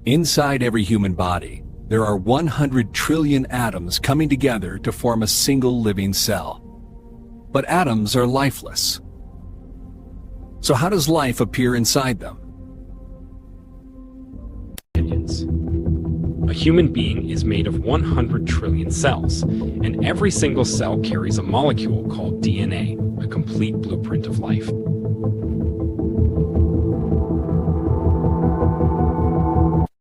Inside every human body, there are 100 trillion atoms coming together to form a single living cell. But atoms are lifeless. So how does life appear inside them? A human being is made of 100 trillion cells, and every single cell carries a molecule called DNA, a complete blueprint of life.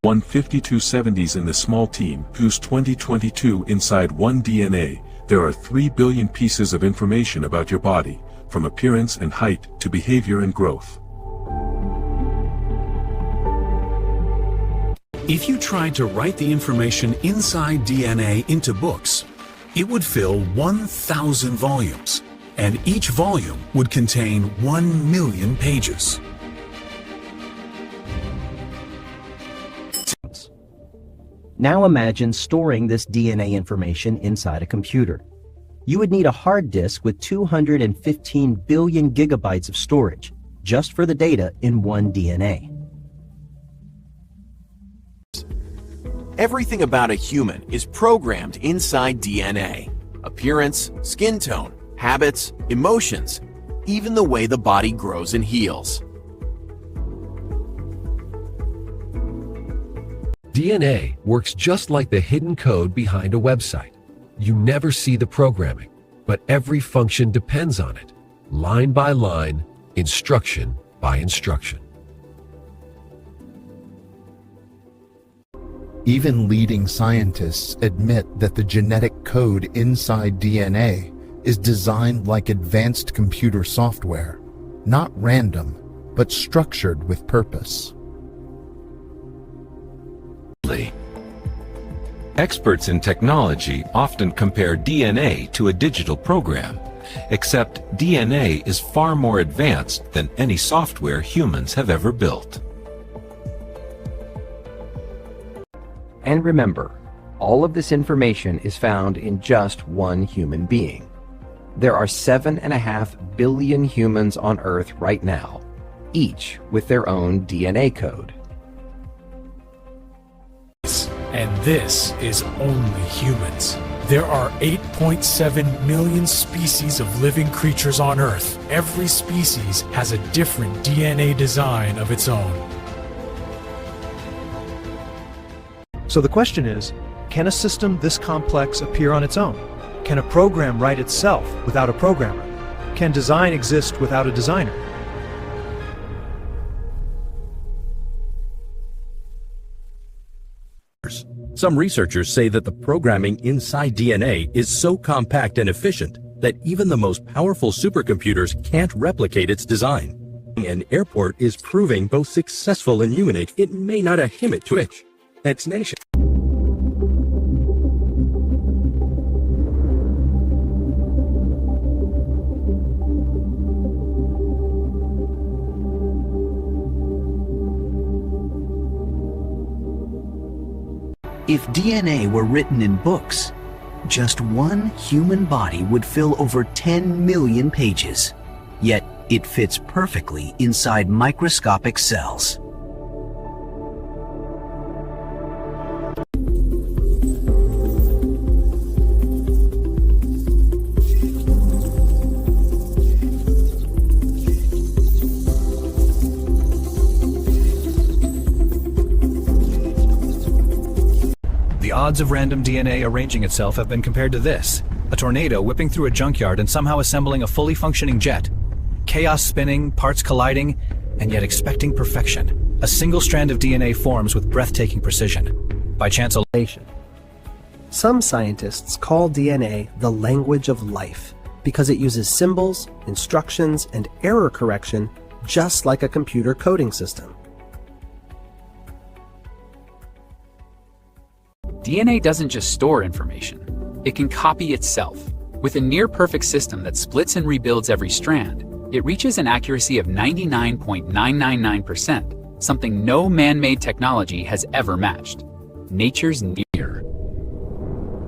Won 5270s in the small team whose 2022 inside one DNA. There are 3 billion pieces of information about your body, from appearance and height to behavior and growth. If you tried to write the information inside DNA into books, it would fill 1,000 volumes, and each volume would contain 1 million pages. Now imagine storing this DNA information inside a computer. You would need a hard disk with 215 billion gigabytes of storage, just for the data in one DNA. Everything about a human is programmed inside DNA. Appearance, skin tone, habits, emotions, even the way the body grows and heals. DNA works just like the hidden code behind a website. You never see the programming, but every function depends on it, line by line, instruction by instruction. Even leading scientists admit that the genetic code inside DNA is designed like advanced computer software, not random, but structured with purpose. Experts in technology often compare DNA to a digital program, except DNA is far more advanced than any software humans have ever built. And remember, all of this information is found in just one human being. There are 7.5 billion humans on Earth right now, each with their own DNA code. And this is only humans. There are 8.7 million species of living creatures on Earth. Every species has a different DNA design of its own. So the question is, can a system this complex appear on its own? Can a program write itself without a programmer? Can design exist without a designer? Some researchers say that the programming inside DNA is so compact and efficient that even the most powerful supercomputers can't replicate its design. An airport is proving both successful and unique. It may not a him it twitch. Its nation. If DNA were written in books, just one human body would fill over 10 million pages. Yet it fits perfectly inside microscopic cells. The odds of random DNA arranging itself have been compared to this: a tornado whipping through a junkyard and somehow assembling a fully functioning jet. Chaos spinning, parts colliding, and yet expecting perfection. A single strand of DNA forms with breathtaking precision. By chance, some scientists call DNA the language of life because it uses symbols, instructions, and error correction just like a computer coding system. DNA doesn't just store information, it can copy itself. With a near-perfect system that splits and rebuilds every strand, it reaches an accuracy of 99.999%, something no man-made technology has ever matched. Nature's near.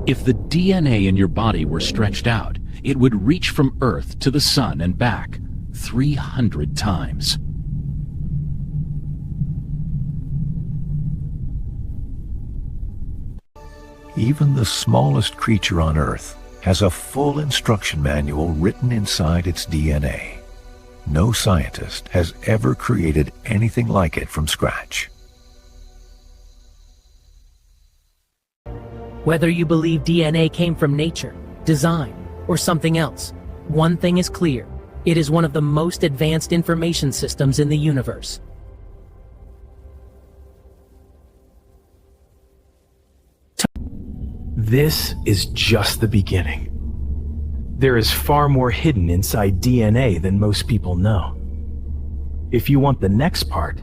If the DNA in your body were stretched out, it would reach from Earth to the Sun and back 300 times. Even the smallest creature on Earth has a full instruction manual written inside its DNA. No scientist has ever created anything like it from scratch. Whether you believe DNA came from nature, design, or something else, one thing is clear. It is one of the most advanced information systems in the universe. This is just the beginning. There is far more hidden inside DNA than most people know. If you want the next part,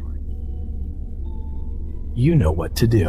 you know what to do.